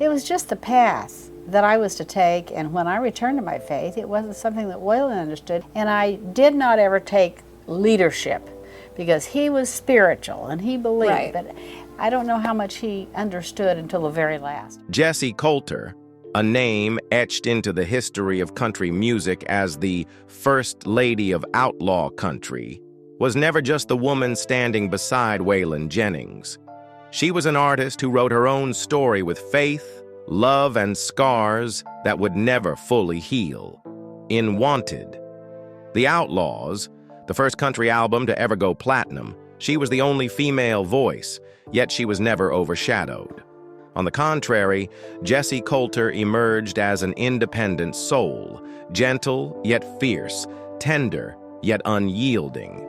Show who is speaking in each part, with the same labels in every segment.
Speaker 1: It was just the path that I was to take, and when I returned to my faith, it wasn't something that Waylon understood. And I did not ever take leadership because he was spiritual and he believed,
Speaker 2: Right.
Speaker 1: but I don't know how much he understood until the very last.
Speaker 3: Jessi Colter, a name etched into the history of country music as the First Lady of Outlaw country, was never just the woman standing beside Waylon Jennings. She was an artist who wrote her own story with faith, love, and scars that would never fully heal. In Wanted, The Outlaws, the first country album to ever go platinum, she was the only female voice, yet she was never overshadowed. On the contrary, Jessi Colter emerged as an independent soul, gentle yet fierce, tender yet unyielding.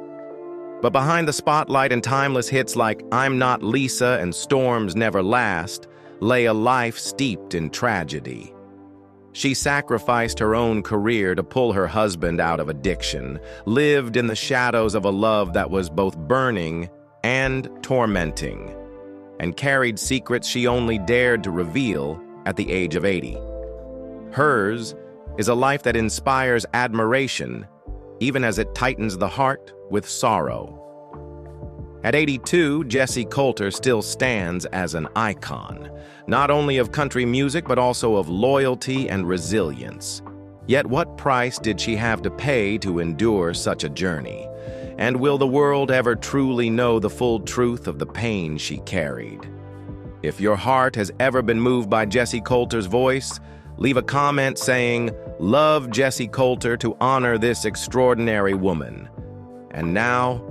Speaker 3: But behind the spotlight and timeless hits like I'm Not Lisa and Storms Never Last lay a life steeped in tragedy. She sacrificed her own career to pull her husband out of addiction, lived in the shadows of a love that was both burning and tormenting, and carried secrets she only dared to reveal at the age of 80. Hers is a life that inspires admiration, even as it tightens the heart with sorrow. At 82, Jessi Colter still stands as an icon, not only of country music but also of loyalty and resilience. Yet what price did she have to pay to endure such a journey? And will the world ever truly know the full truth of the pain she carried? If your heart has ever been moved by Jessi Colter's voice, leave a comment saying, "Love Jessi Colter," to honor this extraordinary woman. And now,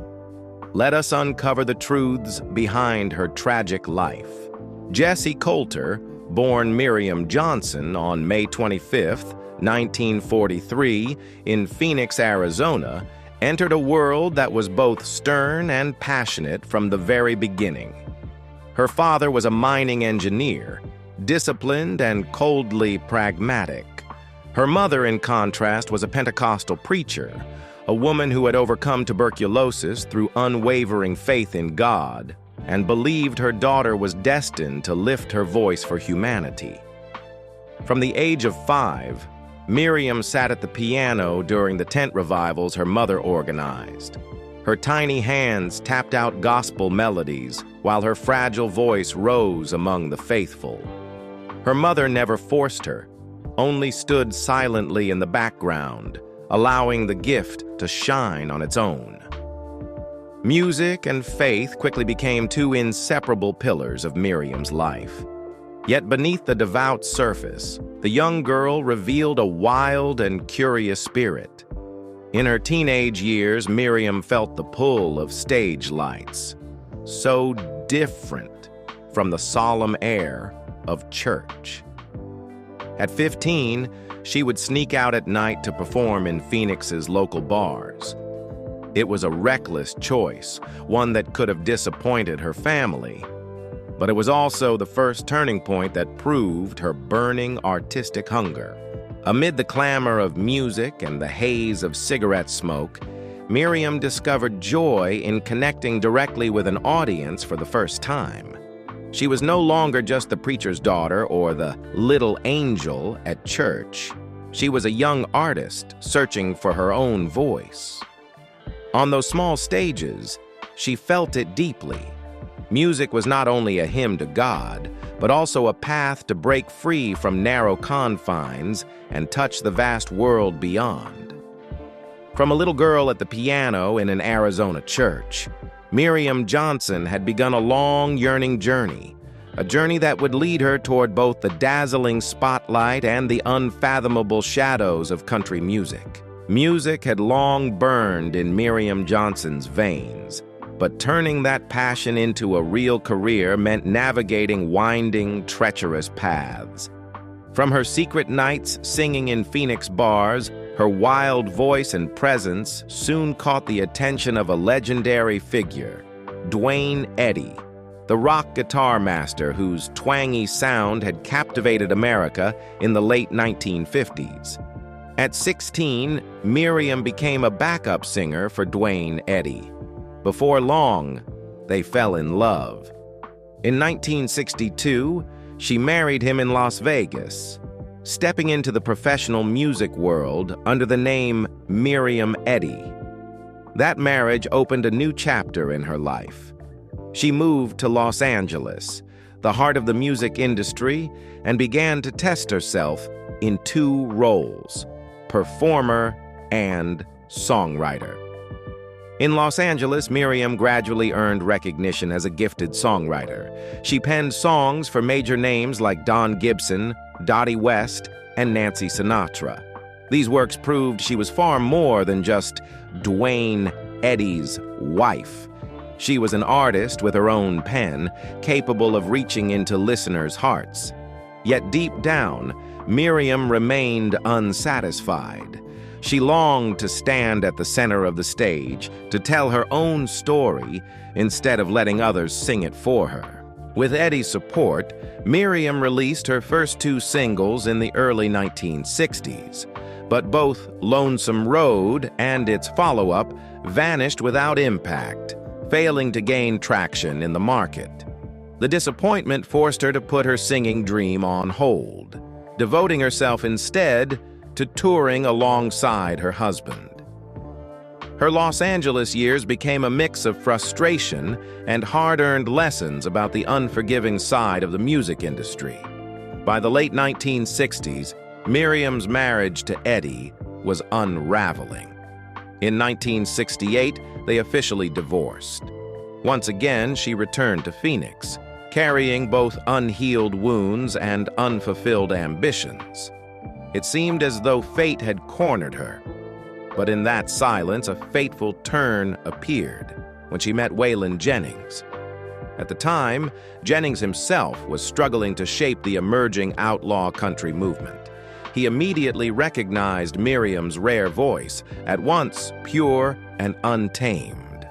Speaker 3: let us uncover the truths behind her tragic life. Jessi Colter, born Miriam Johnson on May 25, 1943, in Phoenix, Arizona, entered a world that was both stern and passionate from the very beginning. Her father was a mining engineer, disciplined and coldly pragmatic. Her mother, in contrast, was a Pentecostal preacher, a woman who had overcome tuberculosis through unwavering faith in God and believed her daughter was destined to lift her voice for humanity. From the age of 5, Miriam sat at the piano during the tent revivals her mother organized. Her tiny hands tapped out gospel melodies while her fragile voice rose among the faithful. Her mother never forced her, only stood silently in the background, allowing the gift to shine on its own. Music and faith quickly became two inseparable pillars of Miriam's life. Yet beneath the devout surface, the young girl revealed a wild and curious spirit. In her teenage years, Miriam felt the pull of stage lights, so different from the solemn air of church. At 15, she would sneak out at night to perform in Phoenix's local bars. It was a reckless choice, one that could have disappointed her family. But it was also the first turning point that proved her burning artistic hunger. Amid the clamor of music and the haze of cigarette smoke, Miriam discovered joy in connecting directly with an audience for the first time. She was no longer just the preacher's daughter or the little angel at church. She was a young artist searching for her own voice. On those small stages, she felt it deeply. Music was not only a hymn to God, but also a path to break free from narrow confines and touch the vast world beyond. From a little girl at the piano in an Arizona church, Miriam Johnson had begun a long, yearning journey, a journey that would lead her toward both the dazzling spotlight and the unfathomable shadows of country music. Music had long burned in Miriam Johnson's veins, but turning that passion into a real career meant navigating winding, treacherous paths. From her secret nights singing in Phoenix bars, her wild voice and presence soon caught the attention of a legendary figure, Duane Eddy, the rock guitar master whose twangy sound had captivated America in the late 1950s. At 16, Miriam became a backup singer for Duane Eddy. Before long, they fell in love. In 1962, She married him in Las Vegas, stepping into the professional music world under the name Miriam Eddy. That marriage opened a new chapter in her life. She moved to Los Angeles, the heart of the music industry, and began to test herself in two roles: performer and songwriter. In Los Angeles, Miriam gradually earned recognition as a gifted songwriter. She penned songs for major names like Don Gibson, Dottie West, and Nancy Sinatra. These works proved she was far more than just Dwayne Eddy's wife. She was an artist with her own pen, capable of reaching into listeners' hearts. Yet deep down, Miriam remained unsatisfied. She longed to stand at the center of the stage, to tell her own story instead of letting others sing it for her. With Eddy's support, Miriam released her first two singles in the early 1960s, but both Lonesome Road and its follow-up vanished without impact, failing to gain traction in the market. The disappointment forced her to put her singing dream on hold, devoting herself instead to touring alongside her husband. Her Los Angeles years became a mix of frustration and hard-earned lessons about the unforgiving side of the music industry. By the late 1960s, Miriam's marriage to Eddy was unraveling. In 1968, they officially divorced. Once again, she returned to Phoenix, carrying both unhealed wounds and unfulfilled ambitions. It seemed as though fate had cornered her. But in that silence, a fateful turn appeared when she met Waylon Jennings. At the time, Jennings himself was struggling to shape the emerging outlaw country movement. He immediately recognized Miriam's rare voice, at once pure and untamed.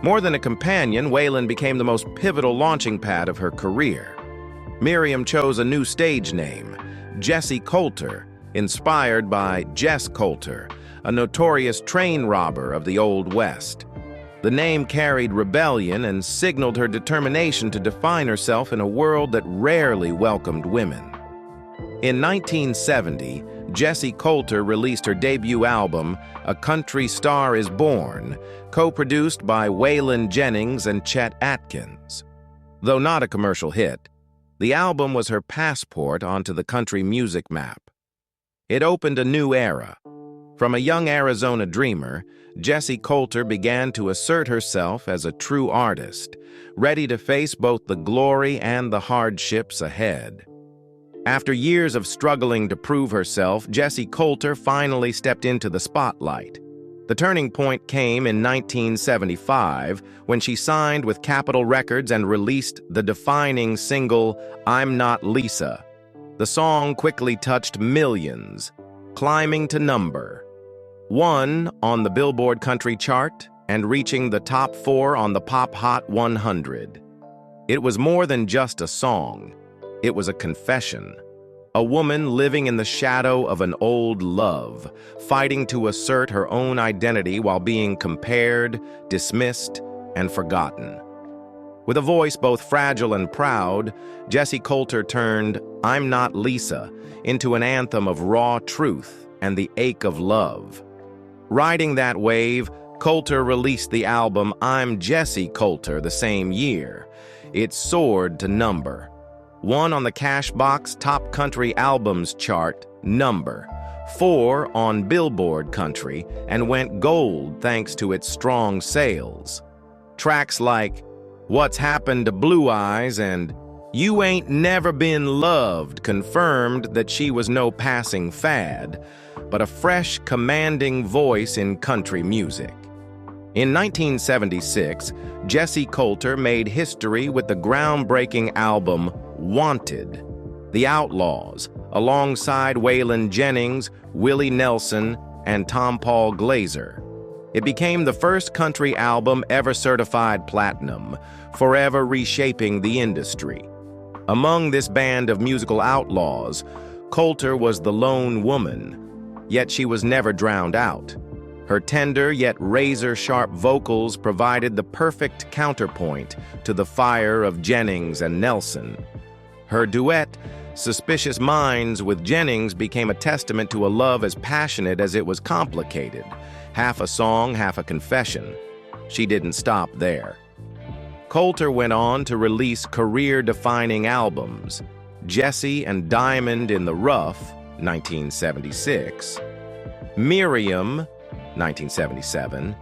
Speaker 3: More than a companion, Waylon became the most pivotal launching pad of her career. Miriam chose a new stage name, Jessi Colter, inspired by Jess Colter, a notorious train robber of the Old West. The name carried rebellion and signaled her determination to define herself in a world that rarely welcomed women. In 1970, Jessi Colter released her debut album, A Country Star Is Born, co-produced by Waylon Jennings and Chet Atkins. Though not a commercial hit, the album was her passport onto the country music map. It opened a new era. From a young Arizona dreamer, Jessi Colter began to assert herself as a true artist, ready to face both the glory and the hardships ahead. After years of struggling to prove herself, Jessi Colter finally stepped into the spotlight. The turning point came in 1975 when she signed with Capitol Records and released the defining single, I'm Not Lisa. The song quickly touched millions, climbing to number 1 on the Billboard Country chart and reaching the top 4 on the Pop Hot 100. It was more than just a song. It was a confession. A woman living in the shadow of an old love, fighting to assert her own identity while being compared, dismissed, and forgotten. With a voice both fragile and proud, Jessi Colter turned I'm Not Lisa into an anthem of raw truth and the ache of love. Riding that wave, Colter released the album I'm Jessi Colter the same year. It soared to number 1 on the Cashbox Top Country Albums chart, number 4 on Billboard Country, and went gold thanks to its strong sales. Tracks like What's Happened to Blue Eyes and You Ain't Never Been Loved confirmed that she was no passing fad, but a fresh, commanding voice in country music. In 1976, Jessi Colter made history with the groundbreaking album Wanted, The Outlaws, alongside Waylon Jennings, Willie Nelson, and Tom Paul Glazer. It became the first country album ever certified platinum, forever reshaping the industry. Among this band of musical outlaws, Colter was the lone woman, yet she was never drowned out. Her tender yet razor-sharp vocals provided the perfect counterpoint to the fire of Jennings and Nelson. Her duet, Suspicious Minds with Jennings, became a testament to a love as passionate as it was complicated. Half a song, half a confession. She didn't stop there. Colter went on to release career-defining albums, Jessi and Diamond in the Rough, 1976, Miriam, 1977,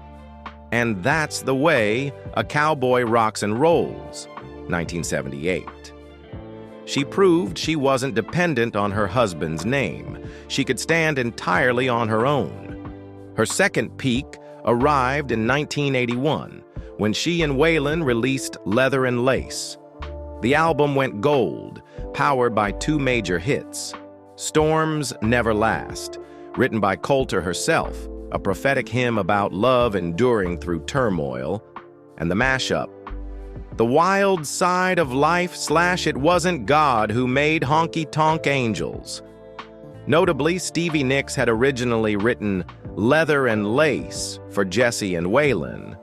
Speaker 3: and That's the Way a Cowboy Rocks and Rolls, 1978. She proved she wasn't dependent on her husband's name. She could stand entirely on her own. Her second peak arrived in 1981, when she and Waylon released Leather and Lace. The album went gold, powered by two major hits: Storms Never Last, written by Colter herself, a prophetic hymn about love enduring through turmoil, and the mashup, The Wild Side of Life / It Wasn't God Who Made Honky Tonk Angels. Notably, Stevie Nicks had originally written Leather and Lace for Jessi and Waylon,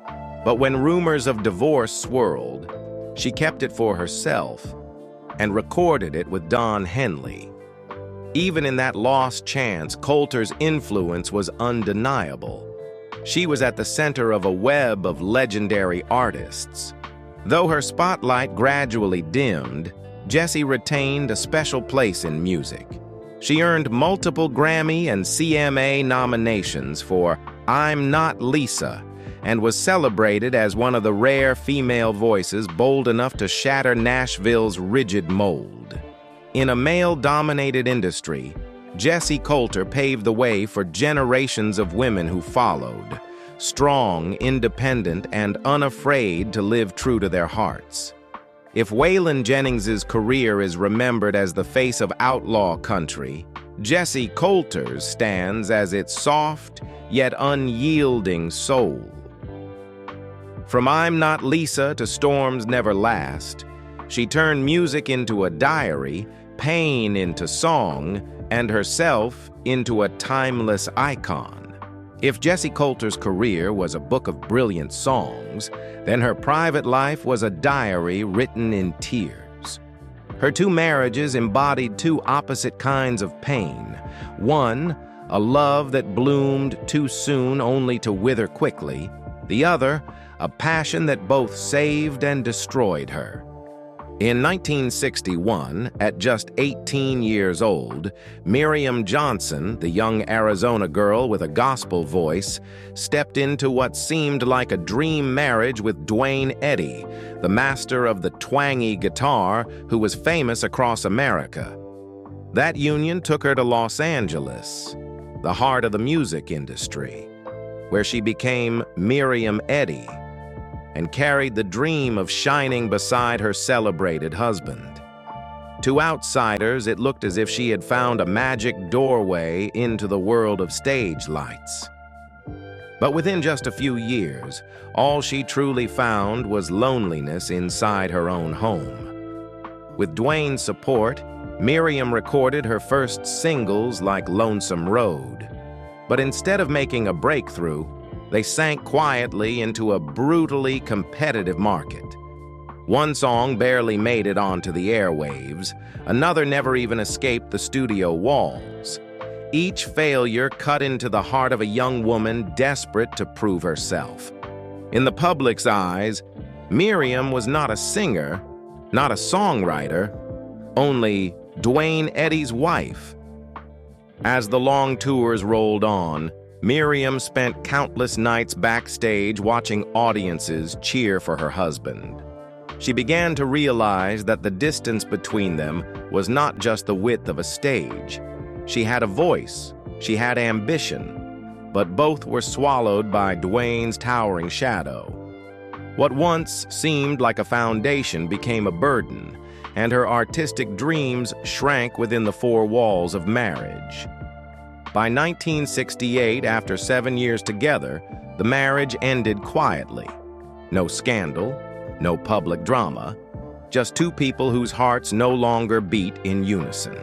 Speaker 3: but when rumors of divorce swirled, she kept it for herself and recorded it with Don Henley. Even in that lost chance, Colter's influence was undeniable. She was at the center of a web of legendary artists. Though her spotlight gradually dimmed, Jessi retained a special place in music. She earned multiple Grammy and CMA nominations for I'm Not Lisa, and was celebrated as one of the rare female voices bold enough to shatter Nashville's rigid mold. In a male-dominated industry, Jessi Colter paved the way for generations of women who followed, strong, independent, and unafraid to live true to their hearts. If Waylon Jennings' career is remembered as the face of outlaw country, Jessi Colter's stands as its soft, yet unyielding soul. From I'm Not Lisa to Storms Never Last, she turned music into a diary, pain into song, and herself into a timeless icon. If Jessi Colter's career was a book of brilliant songs, then her private life was a diary written in tears. Her two marriages embodied two opposite kinds of pain. One, a love that bloomed too soon only to wither quickly. The other, a passion that both saved and destroyed her. In 1961, at just 18 years old, Miriam Johnson, the young Arizona girl with a gospel voice, stepped into what seemed like a dream marriage with Duane Eddy, the master of the twangy guitar who was famous across America. That union took her to Los Angeles, the heart of the music industry, where she became Miriam Eddy and carried the dream of shining beside her celebrated husband. To outsiders, it looked as if she had found a magic doorway into the world of stage lights. But within just a few years, all she truly found was loneliness inside her own home. With Duane's support, Miriam recorded her first singles like Lonesome Road. But instead of making a breakthrough, they sank quietly into a brutally competitive market. One song barely made it onto the airwaves, another never even escaped the studio walls. Each failure cut into the heart of a young woman desperate to prove herself. In the public's eyes, Miriam was not a singer, not a songwriter, only Duane Eddy's wife. As the long tours rolled on, Miriam spent countless nights backstage watching audiences cheer for her husband. She began to realize that the distance between them was not just the width of a stage. She had a voice, she had ambition, but both were swallowed by Duane's towering shadow. What once seemed like a foundation became a burden, and her artistic dreams shrank within the four walls of marriage. By 1968, after 7 years together, the marriage ended quietly. No scandal, no public drama, just two people whose hearts no longer beat in unison.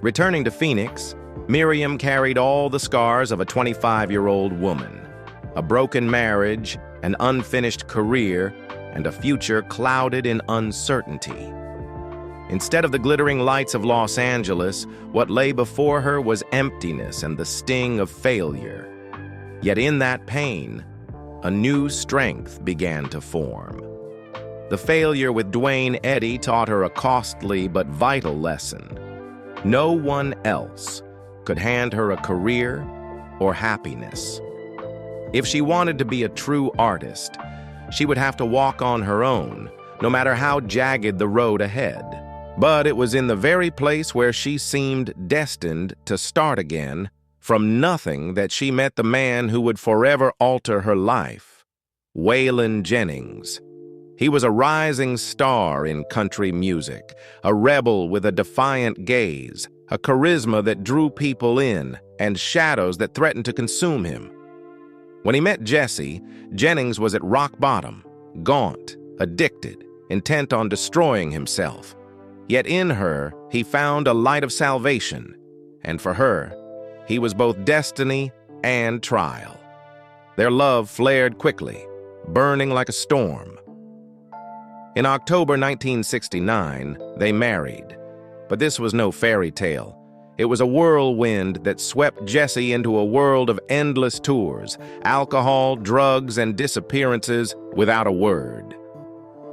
Speaker 3: Returning to Phoenix, Miriam carried all the scars of a 25-year-old woman: a broken marriage, an unfinished career, and a future clouded in uncertainty. Instead of the glittering lights of Los Angeles, what lay before her was emptiness and the sting of failure. Yet in that pain, a new strength began to form. The failure with Dwayne Eddy taught her a costly but vital lesson. No one else could hand her a career or happiness. If she wanted to be a true artist, she would have to walk on her own, no matter how jagged the road ahead. But it was in the very place where she seemed destined to start again from nothing that she met the man who would forever alter her life, Waylon Jennings. He was a rising star in country music, a rebel with a defiant gaze, a charisma that drew people in, and shadows that threatened to consume him. When he met Jessi, Jennings was at rock bottom, gaunt, addicted, intent on destroying himself. Yet in her, he found a light of salvation, and for her, he was both destiny and trial. Their love flared quickly, burning like a storm. In October 1969, they married, but this was no fairy tale. It was a whirlwind that swept Jessi into a world of endless tours, alcohol, drugs, and disappearances without a word.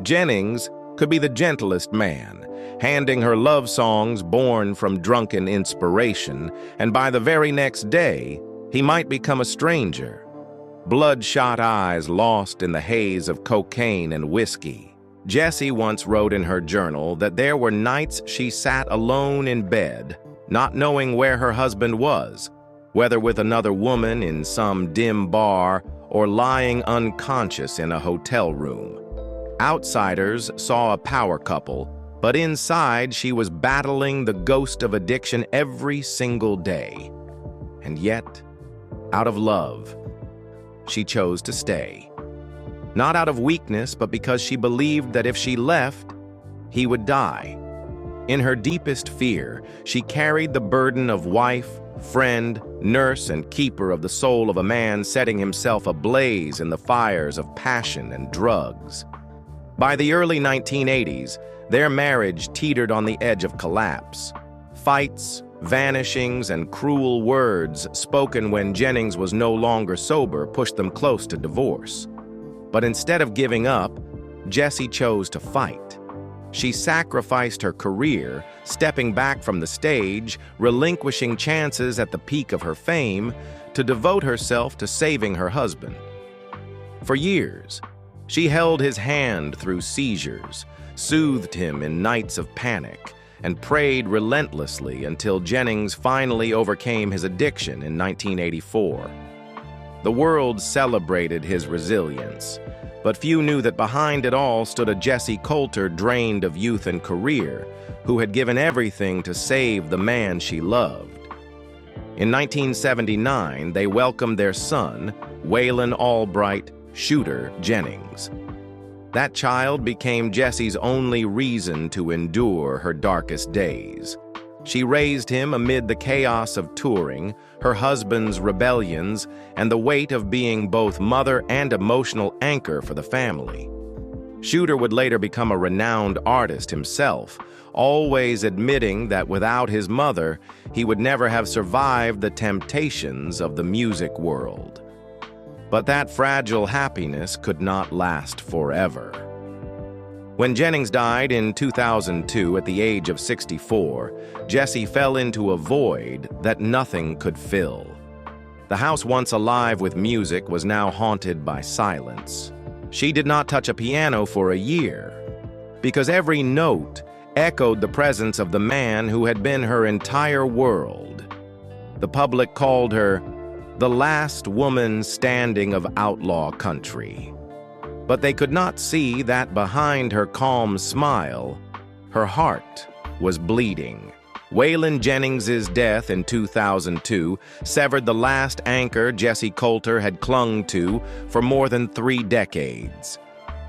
Speaker 3: Jennings could be the gentlest man, handing her love songs born from drunken inspiration, and by the very next day, he might become a stranger. Bloodshot eyes lost in the haze of cocaine and whiskey. Jessi once wrote in her journal that there were nights she sat alone in bed, not knowing where her husband was, whether with another woman in some dim bar or lying unconscious in a hotel room. Outsiders saw a power couple, but inside she was battling the ghost of addiction every single day. And yet, out of love, she chose to stay. Not out of weakness, but because she believed that if she left, he would die. In her deepest fear, she carried the burden of wife, friend, nurse, and keeper of the soul of a man setting himself ablaze in the fires of passion and drugs. By the early 1980s, their marriage teetered on the edge of collapse. Fights, vanishings, and cruel words spoken when Jennings was no longer sober pushed them close to divorce. But instead of giving up, Jessi chose to fight. She sacrificed her career, stepping back from the stage, relinquishing chances at the peak of her fame, to devote herself to saving her husband. For years, she held his hand through seizures, soothed him in nights of panic, and prayed relentlessly until Jennings finally overcame his addiction in 1984. The world celebrated his resilience, but few knew that behind it all stood a Jessi Colter drained of youth and career, who had given everything to save the man she loved. In 1979, they welcomed their son, Waylon Albright Shooter Jennings. That child became Jessi's only reason to endure her darkest days. She raised him amid the chaos of touring, her husband's rebellions, and the weight of being both mother and emotional anchor for the family. Shooter would later become a renowned artist himself, always admitting that without his mother, he would never have survived the temptations of the music world. But that fragile happiness could not last forever. When Jennings died in 2002 at the age of 64, Jessi fell into a void that nothing could fill. The house once alive with music was now haunted by silence. She did not touch a piano for a year, because every note echoed the presence of the man who had been her entire world. The public called her the last woman standing of outlaw country. But they could not see that behind her calm smile, her heart was bleeding. Waylon Jennings' death in 2002 severed the last anchor Jessi Colter had clung to for more than 3 decades.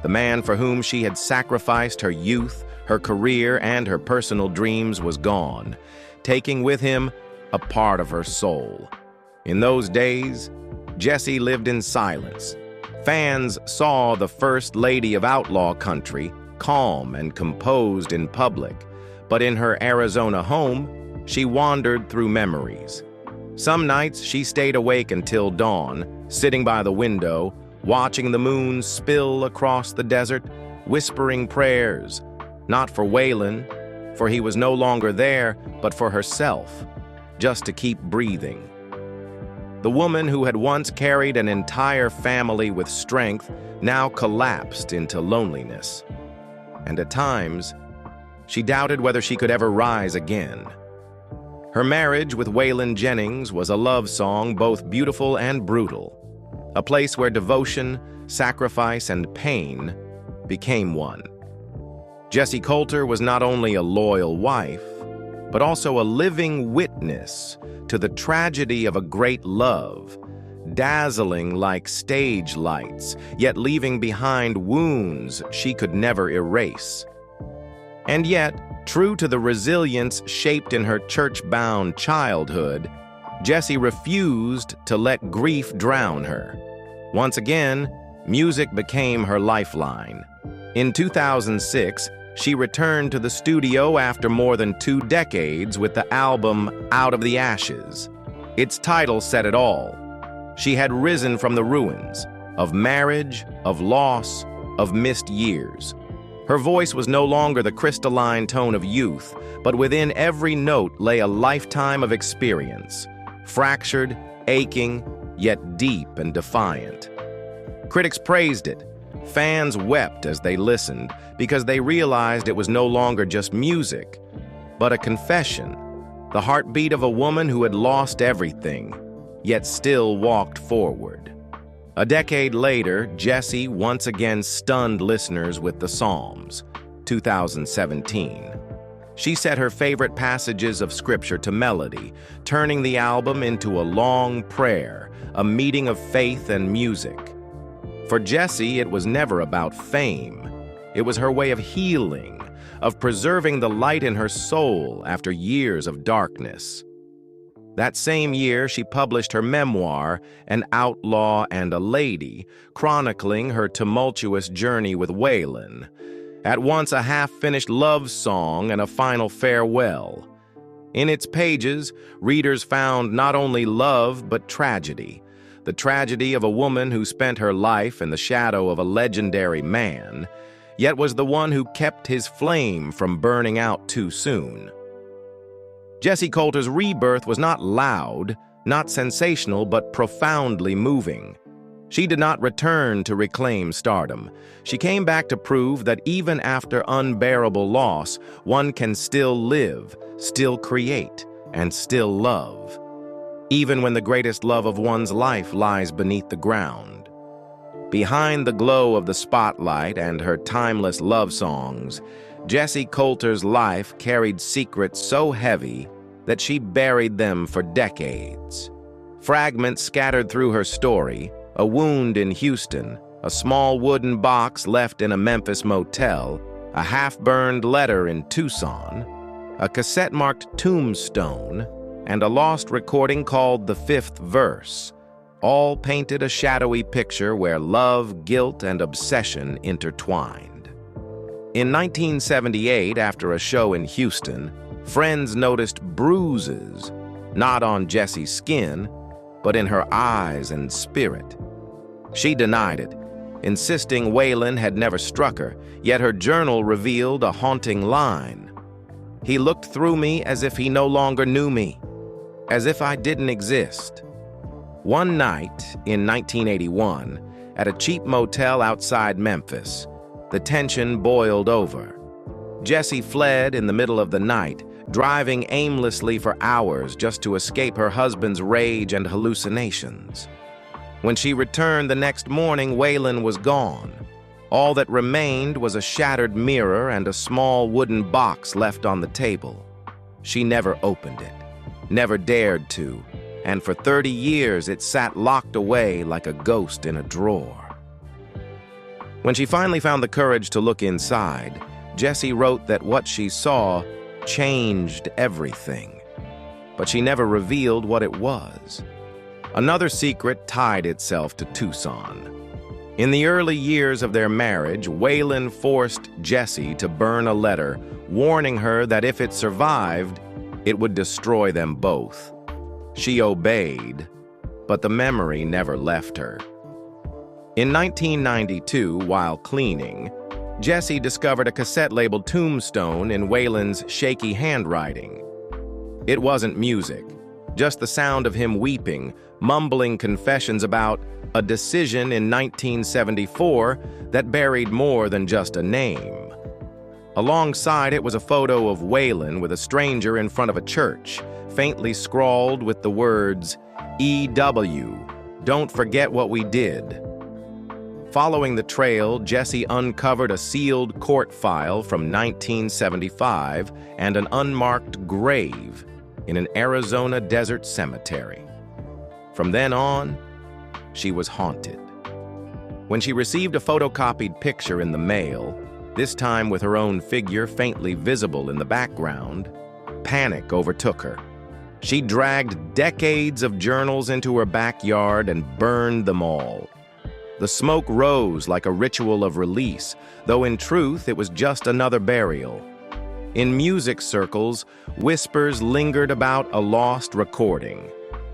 Speaker 3: The man for whom she had sacrificed her youth, her career, and her personal dreams was gone, taking with him a part of her soul. In those days, Jessi lived in silence. Fans saw the first lady of outlaw country, calm and composed in public, But in her Arizona home, she wandered through memories. Some nights she stayed awake until dawn, sitting by the window, watching the moon spill across the desert, whispering prayers, not for Waylon, for he was no longer there, but for herself, just to keep breathing. The woman who had once carried an entire family with strength now collapsed into loneliness. And at times, she doubted whether she could ever rise again. Her marriage with Waylon Jennings was a love song both beautiful and brutal, a place where devotion, sacrifice, and pain became one. Jessi Colter was not only a loyal wife, but also a living witness to the tragedy of a great love, dazzling like stage lights, yet leaving behind wounds she could never erase. And yet, true to the resilience shaped in her church-bound childhood, Jessi refused to let grief drown her. Once again, music became her lifeline. In 2006, she returned to the studio after more than 2 decades with the album Out of the Ashes. Its title said it all. She had risen from the ruins of marriage, of loss, of missed years. Her voice was no longer the crystalline tone of youth, but within every note lay a lifetime of experience, fractured, aching, yet deep and defiant. Critics praised it. Fans wept as they listened because they realized it was no longer just music, but a confession, the heartbeat of a woman who had lost everything, yet still walked forward. A decade later, Jessi once again stunned listeners with the Psalms, 2017. She set her favorite passages of scripture to melody, turning the album into a long prayer, a meeting of faith and music. For Jessi, it was never about fame. It was her way of healing, of preserving the light in her soul after years of darkness. That same year, she published her memoir, An Outlaw and a Lady, chronicling her tumultuous journey with Waylon. At once a half-finished love song and a final farewell. In its pages, readers found not only love but tragedy. The tragedy of a woman who spent her life in the shadow of a legendary man, yet was the one who kept his flame from burning out too soon. Jessi Colter's rebirth was not loud, not sensational, but profoundly moving. She did not return to reclaim stardom. She came back to prove that even after unbearable loss, one can still live, still create, and still love, even when the greatest love of one's life lies beneath the ground. Behind the glow of the spotlight and her timeless love songs, Jessi Colter's life carried secrets so heavy that she buried them for decades. Fragments scattered through her story, a wound in Houston, a small wooden box left in a Memphis motel, a half-burned letter in Tucson, a cassette-marked tombstone, and a lost recording called The Fifth Verse, all painted a shadowy picture where love, guilt, and obsession intertwined. In 1978, after a show in Houston, friends noticed bruises, not on Jessi's skin, but in her eyes and spirit. She denied it, insisting Waylon had never struck her, yet her journal revealed a haunting line. He looked through me as if he no longer knew me, as if I didn't exist. One night in 1981, at a cheap motel outside Memphis, the tension boiled over. Jessi fled in the middle of the night, driving aimlessly for hours just to escape her husband's rage and hallucinations. When she returned the next morning, Waylon was gone. All that remained was a shattered mirror and a small wooden box left on the table. She never opened it, never dared to, and for 30 years it sat locked away like a ghost in a drawer. When she finally found the courage to look inside, Jessi wrote that what she saw changed everything, but she never revealed what it was. Another secret tied itself to Tucson. In the early years of their marriage, Waylon forced Jessi to burn a letter warning her that if it survived, it would destroy them both. She obeyed, but the memory never left her. In 1992, while cleaning, Jessi discovered a cassette labeled Tombstone in Waylon's shaky handwriting. It wasn't music, just the sound of him weeping, mumbling confessions about a decision in 1974 that buried more than just a name. Alongside it was a photo of Waylon with a stranger in front of a church, faintly scrawled with the words, "EW, don't forget what we did." Following the trail, Jessi uncovered a sealed court file from 1975 and an unmarked grave in an Arizona desert cemetery. From then on, she was haunted. When she received a photocopied picture in the mail, this time with her own figure faintly visible in the background, panic overtook her. She dragged decades of journals into her backyard and burned them all. The smoke rose like a ritual of release, though in truth it was just another burial. In music circles, whispers lingered about a lost recording,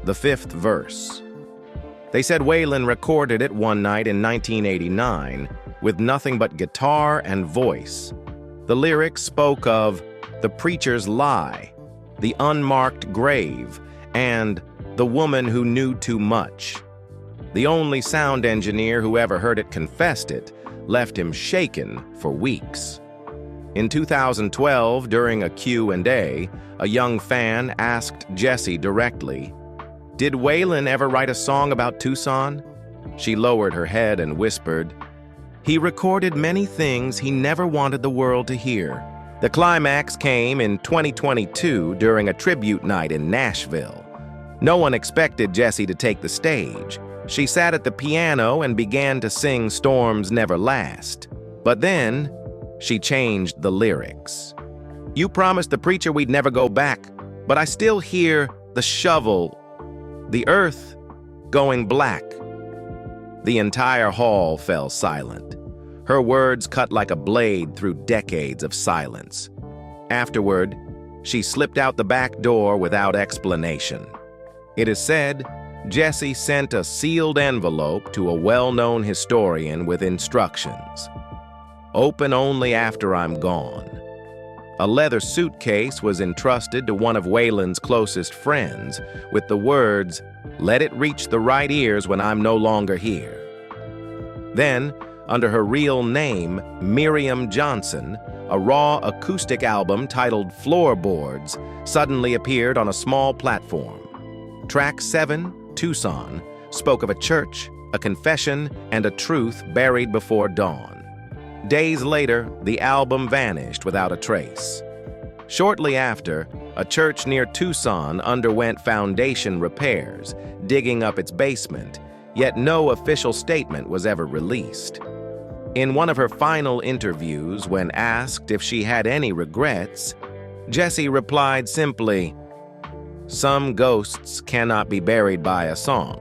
Speaker 3: the fifth verse. They said Waylon recorded it one night in 1989 with nothing but guitar and voice. The lyrics spoke of the preacher's lie, the unmarked grave, and the woman who knew too much. The only sound engineer who ever heard it confessed it, left him shaken for weeks. In 2012, during a Q&A, a young fan asked Jessi directly, "Did Waylon ever write a song about Tucson?" She lowered her head and whispered, "He recorded many things he never wanted the world to hear." The climax came in 2022 during a tribute night in Nashville. No one expected Jessi to take the stage. She sat at the piano and began to sing Storms Never Last. But then, she changed the lyrics. "You promised the preacher we'd never go back, but I still hear the shovel, the earth going black." The entire hall fell silent. Her words cut like a blade through decades of silence. Afterward, she slipped out the back door without explanation. It is said, Jessi sent a sealed envelope to a well-known historian with instructions. "Open only after I'm gone." A leather suitcase was entrusted to one of Waylon's closest friends with the words, "Let it reach the right ears when I'm no longer here." Then, under her real name, Miriam Johnson, a raw acoustic album titled Floorboards suddenly appeared on a small platform. Track 7, Tucson, spoke of a church, a confession, and a truth buried before dawn. Days later, the album vanished without a trace. Shortly after, a church near Tucson underwent foundation repairs, digging up its basement, yet no official statement was ever released. In one of her final interviews, when asked if she had any regrets, Jessi replied simply, "Some ghosts cannot be buried by a song."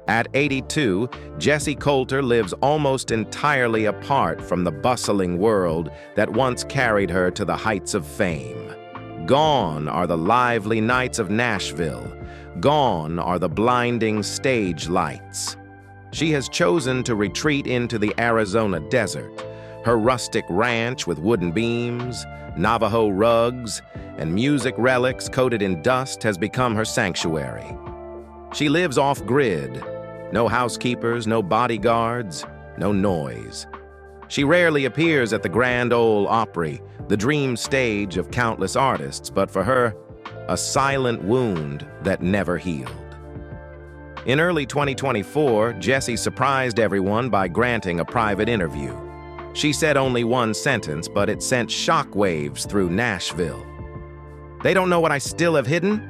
Speaker 3: At 82, Jessi Colter lives almost entirely apart from the bustling world that once carried her to the heights of fame. Gone are the lively nights of Nashville. Gone are the blinding stage lights. She has chosen to retreat into the Arizona desert. Her rustic ranch with wooden beams, Navajo rugs, and music relics coated in dust has become her sanctuary. She lives off-grid. No housekeepers, no bodyguards, no noise. She rarely appears at the Grand Ole Opry, the dream stage of countless artists, but for her, a silent wound that never healed. In early 2024, Jessi surprised everyone by granting a private interview. She said only one sentence, but it sent shockwaves through Nashville. "They don't know what I still have hidden?"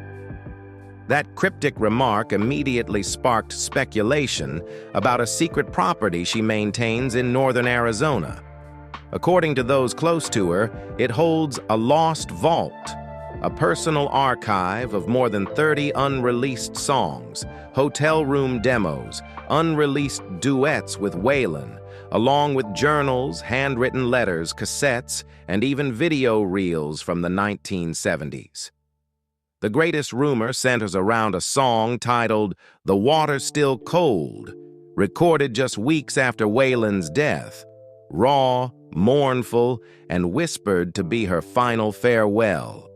Speaker 3: That cryptic remark immediately sparked speculation about a secret property she maintains in northern Arizona. According to those close to her, it holds a lost vault, a personal archive of more than 30 unreleased songs, hotel room demos, unreleased duets with Waylon, along with journals, handwritten letters, cassettes, and even video reels from the 1970s. The greatest rumor centers around a song titled "The Water's Still Cold," recorded just weeks after Waylon's death, raw, mournful, and whispered to be her final farewell.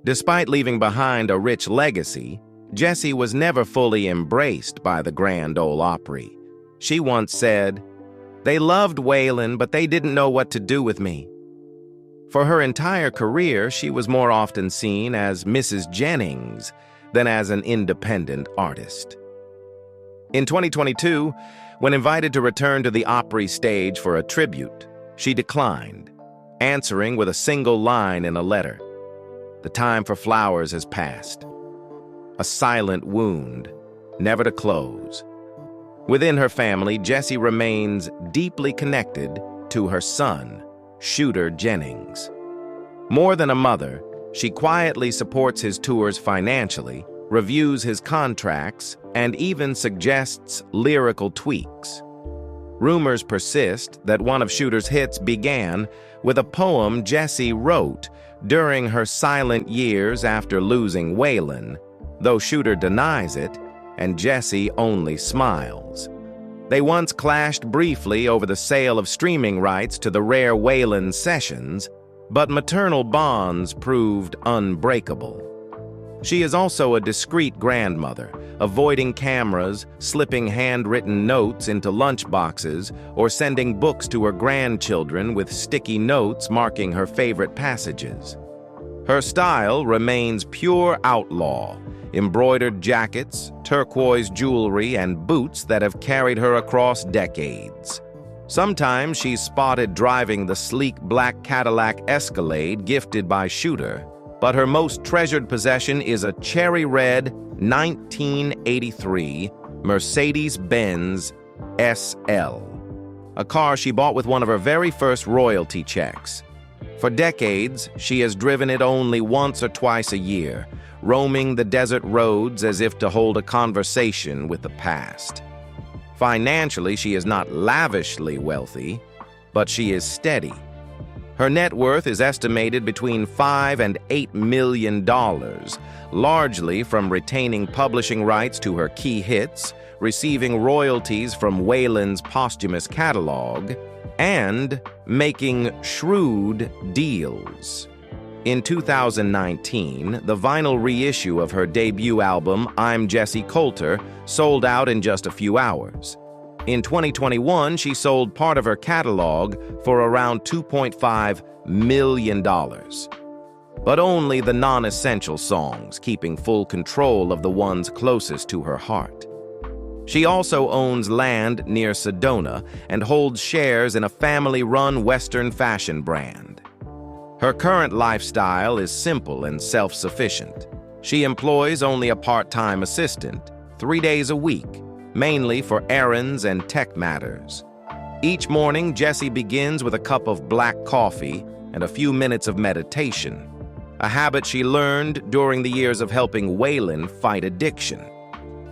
Speaker 3: Despite leaving behind a rich legacy, Jessi was never fully embraced by the Grand Ole Opry. She once said, "They loved Waylon, but they didn't know what to do with me." For her entire career, she was more often seen as Mrs. Jennings than as an independent artist. In 2022, when invited to return to the Opry stage for a tribute, she declined, answering with a single line in a letter: "The time for flowers has passed." A silent wound, never to close. Within her family, Jessi remains deeply connected to her son, Shooter Jennings. More than a mother, she quietly supports his tours financially, reviews his contracts, and even suggests lyrical tweaks. Rumors persist that one of Shooter's hits began with a poem Jessi wrote during her silent years after losing Waylon, though Shooter denies it, and Jessi only smiles. They once clashed briefly over the sale of streaming rights to the rare Waylon sessions, but maternal bonds proved unbreakable. She is also a discreet grandmother, avoiding cameras, slipping handwritten notes into lunchboxes, or sending books to her grandchildren with sticky notes marking her favorite passages. Her style remains pure outlaw, embroidered jackets, turquoise jewelry, and boots that have carried her across decades. Sometimes she's spotted driving the sleek black Cadillac Escalade gifted by Shooter, but her most treasured possession is a cherry red 1983 Mercedes-Benz SL, a car she bought with one of her very first royalty checks. For decades, she has driven it only once or twice a year, roaming the desert roads as if to hold a conversation with the past. Financially, she is not lavishly wealthy, but she is steady. Her net worth is estimated between $5 and $8 million, largely from retaining publishing rights to her key hits, receiving royalties from Waylon's posthumous catalog, and making shrewd deals. In 2019, the vinyl reissue of her debut album, I'm Jessi Colter, sold out in just a few hours. In 2021, she sold part of her catalog for around $2.5 million. But only the non-essential songs, keeping full control of the ones closest to her heart. She also owns land near Sedona and holds shares in a family-run Western fashion brand. Her current lifestyle is simple and self-sufficient. She employs only a part-time assistant, 3 days a week, mainly for errands and tech matters. Each morning, Jessi begins with a cup of black coffee and a few minutes of meditation, a habit she learned during the years of helping Waylon fight addiction.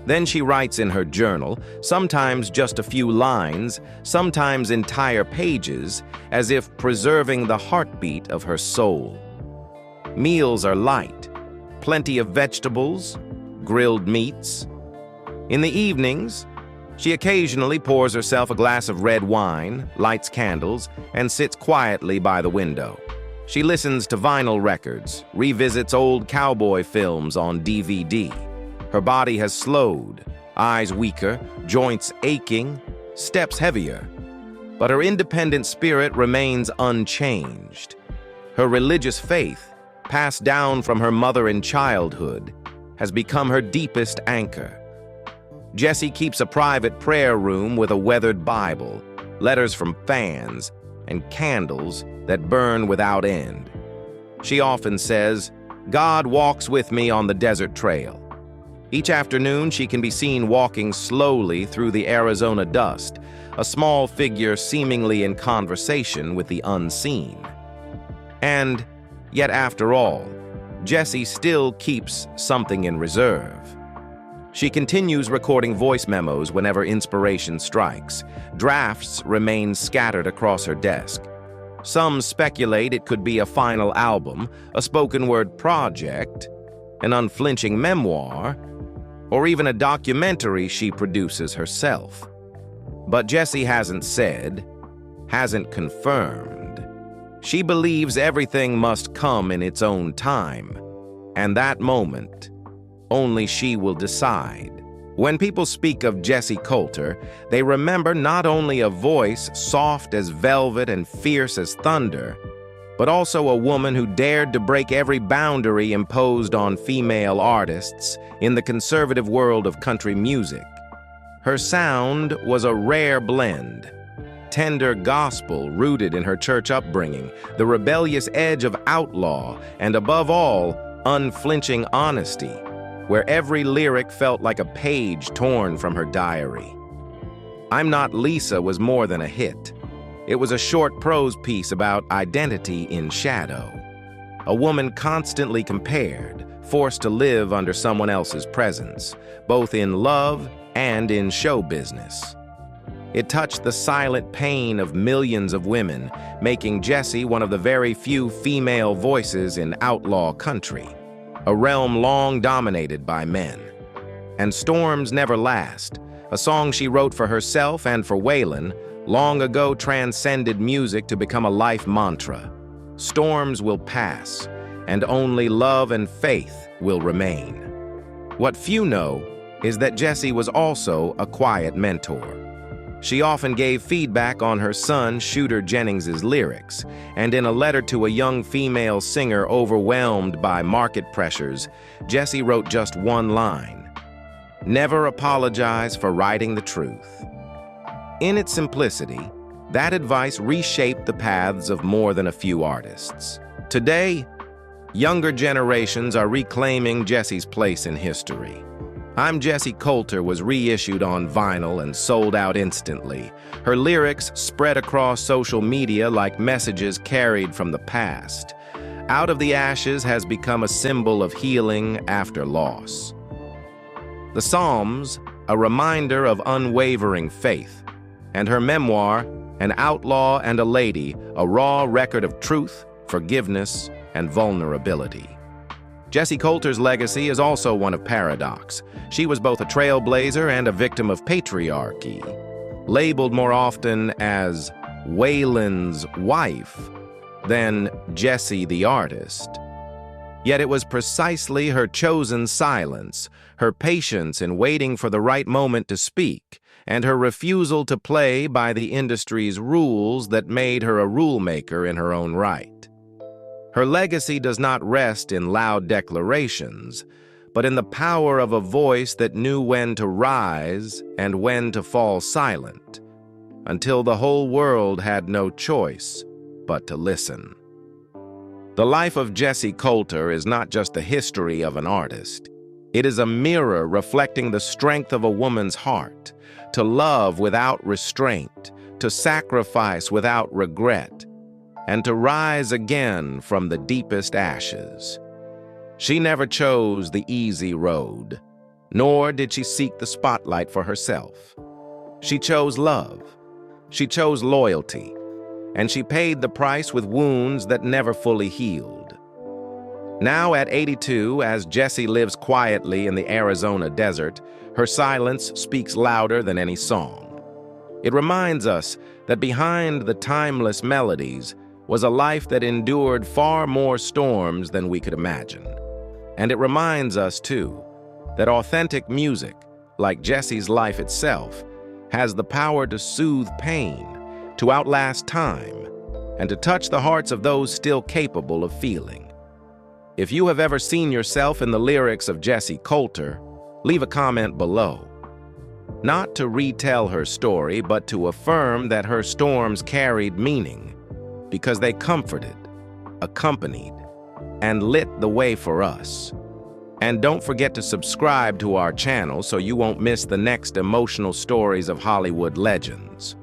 Speaker 3: Then she writes in her journal, sometimes just a few lines, sometimes entire pages, as if preserving the heartbeat of her soul. Meals are light, plenty of vegetables, grilled meats. In the evenings, she occasionally pours herself a glass of red wine, lights candles, and sits quietly by the window. She listens to vinyl records, revisits old cowboy films on DVD. Her body has slowed, eyes weaker, joints aching, steps heavier. But her independent spirit remains unchanged. Her religious faith, passed down from her mother in childhood, has become her deepest anchor. Jessi keeps a private prayer room with a weathered Bible, letters from fans, and candles that burn without end. She often says, "God walks with me on the desert trail." Each afternoon, she can be seen walking slowly through the Arizona dust, a small figure seemingly in conversation with the unseen. And yet, after all, Jessi still keeps something in reserve. She continues recording voice memos whenever inspiration strikes. Drafts remain scattered across her desk. Some speculate it could be a final album, a spoken-word project, an unflinching memoir, or even a documentary she produces herself. But Jessi hasn't said, hasn't confirmed. She believes everything must come in its own time, and that moment, only she will decide. When people speak of Jessi Colter, they remember not only a voice soft as velvet and fierce as thunder, but also a woman who dared to break every boundary imposed on female artists in the conservative world of country music. Her sound was a rare blend. Tender gospel rooted in her church upbringing, the rebellious edge of Outlaw, and above all, unflinching honesty, where every lyric felt like a page torn from her diary. I'm Not Lisa was more than a hit. It was a short prose piece about identity in shadow. A woman constantly compared, forced to live under someone else's presence, both in love and in show business. It touched the silent pain of millions of women, making Jessi one of the very few female voices in outlaw country, a realm long dominated by men. And Storms Never Last, a song she wrote for herself and for Waylon, long ago transcended music to become a life mantra. Storms will pass, and only love and faith will remain. What few know is that Jessi was also a quiet mentor. She often gave feedback on her son Shooter Jennings's lyrics, and in a letter to a young female singer overwhelmed by market pressures, Jessi wrote just one line: "Never apologize for writing the truth." In its simplicity, that advice reshaped the paths of more than a few artists. Today, younger generations are reclaiming Jessi's place in history. I'm Jessi Colter was reissued on vinyl and sold out instantly. Her lyrics spread across social media like messages carried from the past. Out of the Ashes has become a symbol of healing after loss. The Psalms, a reminder of unwavering faith, and her memoir, An Outlaw and a Lady, a raw record of truth, forgiveness, and vulnerability. Jessi Colter's legacy is also one of paradox. She was both a trailblazer and a victim of patriarchy. Labeled more often as Waylon's wife than Jessi the artist. Yet it was precisely her chosen silence, her patience in waiting for the right moment to speak, and her refusal to play by the industry's rules that made her a rulemaker in her own right. Her legacy does not rest in loud declarations, but in the power of a voice that knew when to rise and when to fall silent, until the whole world had no choice but to listen. The life of Jessi Colter is not just the history of an artist. It is a mirror reflecting the strength of a woman's heart, to love without restraint, to sacrifice without regret, and to rise again from the deepest ashes. She never chose the easy road, nor did she seek the spotlight for herself. She chose love, she chose loyalty, and she paid the price with wounds that never fully healed. Now at 82, as Jessi lives quietly in the Arizona desert, her silence speaks louder than any song. It reminds us that behind the timeless melodies was a life that endured far more storms than we could imagine. And it reminds us, too, that authentic music, like Jessi's life itself, has the power to soothe pain, to outlast time, and to touch the hearts of those still capable of feeling. If you have ever seen yourself in the lyrics of Jessi Colter, leave a comment below. Not to retell her story, but to affirm that her storms carried meaning, because they comforted, accompanied, and lit the way for us. And don't forget to subscribe to our channel so you won't miss the next emotional stories of Hollywood legends.